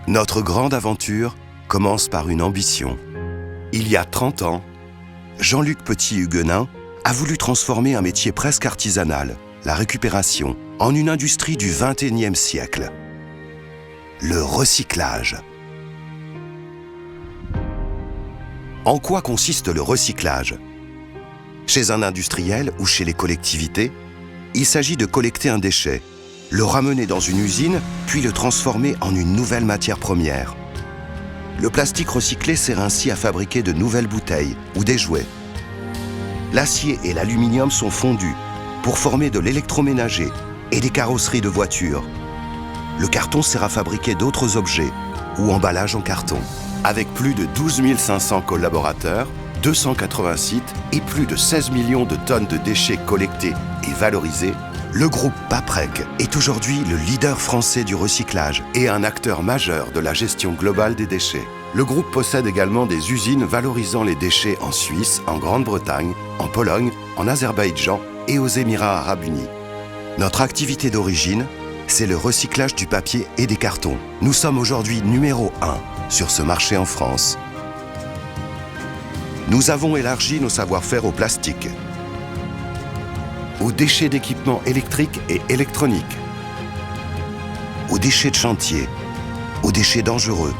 Notre grande aventure commence par une ambition. Il y a 30 ans, Jean-Luc Petit-Huguenin a voulu transformer un métier presque artisanal, la récupération, en une industrie du XXIe siècle. Le recyclage. En quoi consiste le recyclage? Chez un industriel ou chez les collectivités, il s'agit de collecter un déchet, le ramener dans une usine, puis le transformer en une nouvelle matière première. Le plastique recyclé sert ainsi à fabriquer de nouvelles bouteilles ou des jouets. L'acier et l'aluminium sont fondus pour former de l'électroménager et des carrosseries de voitures. Le carton sert à fabriquer d'autres objets ou emballages en carton. Avec plus de 12 500 collaborateurs, 280 sites et plus de 16 millions de tonnes de déchets collectés et valorisés, le groupe Paprec est aujourd'hui le leader français du recyclage et un acteur majeur de la gestion globale des déchets. Le groupe possède également des usines valorisant les déchets en Suisse, en Grande-Bretagne, en Pologne, en Azerbaïdjan et aux Émirats arabes unis. Notre activité d'origine, c'est le recyclage du papier et des cartons. Nous sommes aujourd'hui numéro 1 sur ce marché en France. Nous avons élargi nos savoir-faire au plastique, aux déchets d'équipements électriques et électroniques, aux déchets de chantier, aux déchets dangereux,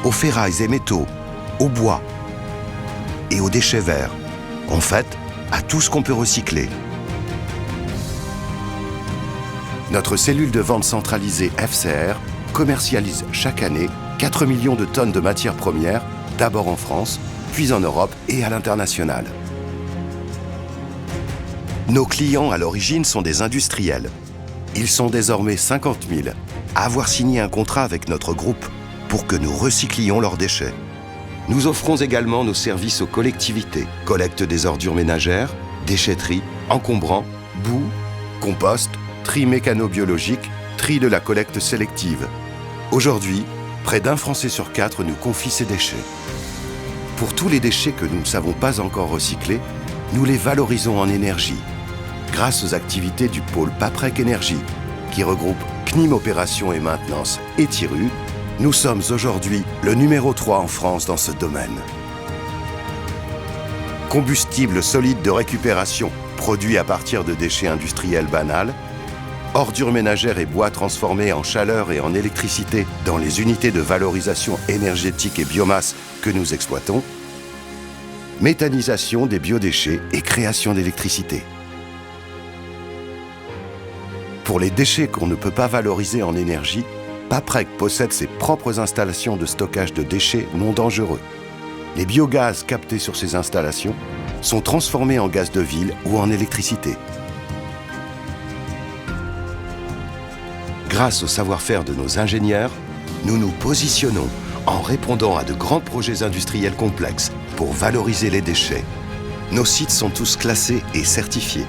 aux ferrailles et métaux, au bois et aux déchets verts. En fait, à tout ce qu'on peut recycler. Notre cellule de vente centralisée FCR commercialise chaque année 4 millions de tonnes de matières premières, d'abord en France, puis en Europe et à l'international. Nos clients à l'origine sont des industriels. Ils sont désormais 50 000 à avoir signé un contrat avec notre groupe pour que nous recyclions leurs déchets. Nous offrons également nos services aux collectivités, collecte des ordures ménagères, déchetterie, encombrants, boue, compost, tri mécano-biologique, tri de la collecte sélective. Aujourd'hui, près d'1 Français sur 4 nous confie ses déchets. Pour tous les déchets que nous ne savons pas encore recycler, nous les valorisons en énergie, grâce aux activités du pôle Paprec Énergie, qui regroupe CNIM Opération et Maintenance et Tiru. Nous sommes aujourd'hui le numéro 3 en France dans ce domaine. Combustible solide de récupération, produit à partir de déchets industriels banals, ordures ménagères et bois transformés en chaleur et en électricité dans les unités de valorisation énergétique et biomasse que nous exploitons, méthanisation des biodéchets et création d'électricité. Pour les déchets qu'on ne peut pas valoriser en énergie, Paprec possède ses propres installations de stockage de déchets non dangereux. Les biogaz captés sur ces installations sont transformés en gaz de ville ou en électricité. Grâce au savoir-faire de nos ingénieurs, nous nous positionnons en répondant à de grands projets industriels complexes pour valoriser les déchets. Nos sites sont tous classés et certifiés.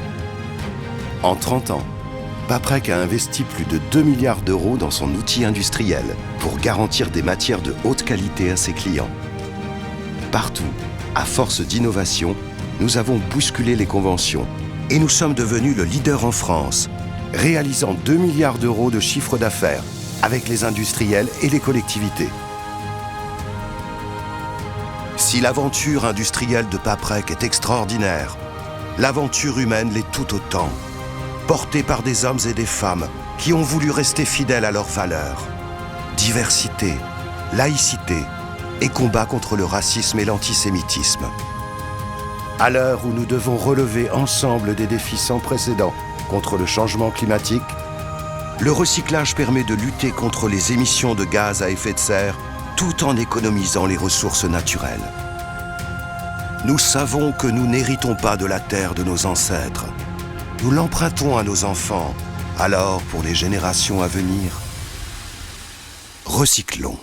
En 30 ans, Paprec a investi plus de 2 milliards d'euros dans son outil industriel pour garantir des matières de haute qualité à ses clients. Partout, à force d'innovation, nous avons bousculé les conventions et nous sommes devenus le leader en France, réalisant 2 milliards d'euros de chiffre d'affaires avec les industriels et les collectivités. Si l'aventure industrielle de Paprec est extraordinaire, l'aventure humaine l'est tout autant, portée par des hommes et des femmes qui ont voulu rester fidèles à leurs valeurs. Diversité, laïcité et combat contre le racisme et l'antisémitisme. À l'heure où nous devons relever ensemble des défis sans précédent contre le changement climatique, le recyclage permet de lutter contre les émissions de gaz à effet de serre tout en économisant les ressources naturelles. Nous savons que nous n'héritons pas de la terre de nos ancêtres. Nous l'empruntons à nos enfants. Alors, pour les générations à venir, recyclons.